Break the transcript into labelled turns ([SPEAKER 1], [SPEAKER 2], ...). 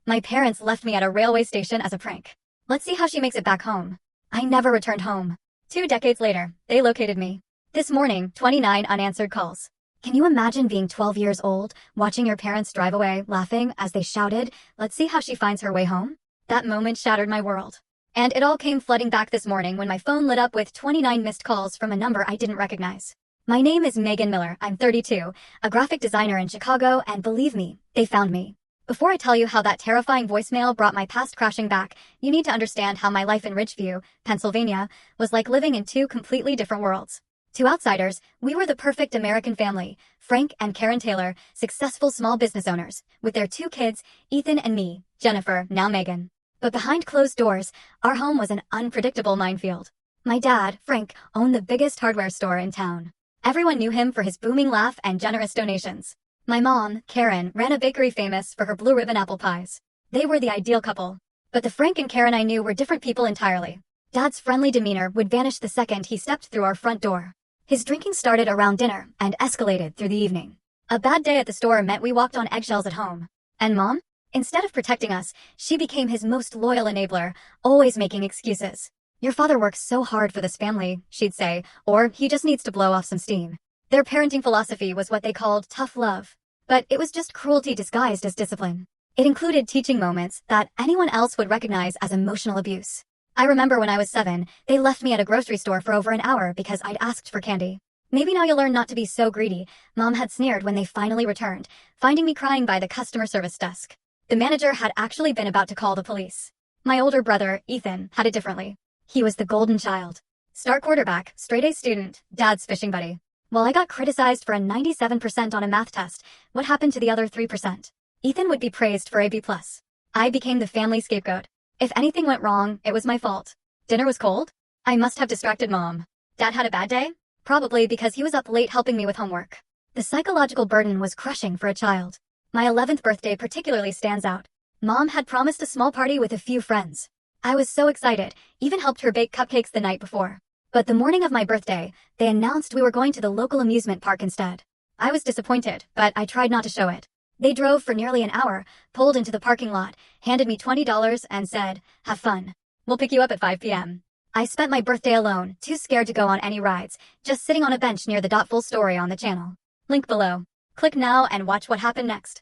[SPEAKER 1] My parents left me at a railway station as a prank. Let's see how she makes it back home. I never returned home. 2 decades later, they located me. This morning, 29 unanswered calls. Can you imagine being 12 years old, watching your parents drive away, laughing as they shouted, "Let's see how she finds her way home"? That moment shattered my world. And it all came flooding back this morning when my phone lit up with 29 missed calls from a number I didn't recognize. My name is Megan Miller, I'm 32, a graphic designer in Chicago, and believe me, they found me. Before I tell you how that terrifying voicemail brought my past crashing back, you need to understand how my life in Ridgeview, Pennsylvania, was like living in two completely different worlds. To outsiders, we were the perfect American family, Frank and Karen Taylor, successful small business owners, with their 2 kids, Ethan and me, Jennifer, now Megan. But behind closed doors, our home was an unpredictable minefield. My dad, Frank, owned the biggest hardware store in town. Everyone knew him for his booming laugh and generous donations. My mom, Karen, ran a bakery famous for her blue ribbon apple pies. They were the ideal couple. But the Frank and Karen I knew were different people entirely. Dad's friendly demeanor would vanish the second he stepped through our front door. His drinking started around dinner and escalated through the evening. A bad day at the store meant we walked on eggshells at home. And Mom? Instead of protecting us, she became his most loyal enabler, always making excuses. "Your father works so hard for this family," she'd say, or "he just needs to blow off some steam." Their parenting philosophy was what they called tough love. But it was just cruelty disguised as discipline. It included teaching moments that anyone else would recognize as emotional abuse. I remember when I was 7, they left me at a grocery store for over an hour because I'd asked for candy. "Maybe now you'll learn not to be so greedy," Mom had sneered when they finally returned, finding me crying by the customer service desk. The manager had actually been about to call the police. My older brother, Ethan, had it differently. He was the golden child. Star quarterback, straight-A student, Dad's fishing buddy. While I got criticized for a 97% on a math test, what happened to the other 3%? Ethan would be praised for a B+. I became the family scapegoat. If anything went wrong, it was my fault. Dinner was cold? I must have distracted Mom. Dad had a bad day? Probably because he was up late helping me with homework. The psychological burden was crushing for a child. My 11th birthday particularly stands out. Mom had promised a small party with a few friends. I was so excited, even helped her bake cupcakes the night before. But the morning of my birthday, they announced we were going to the local amusement park instead. I was disappointed, but I tried not to show it. They drove for nearly an hour, pulled into the parking lot, handed me $20 and said, "Have fun. We'll pick you up at 5 p.m. I spent my birthday alone, too scared to go on any rides, just sitting on a bench near the Full Story on the channel. Link below. Click now and watch what happened next.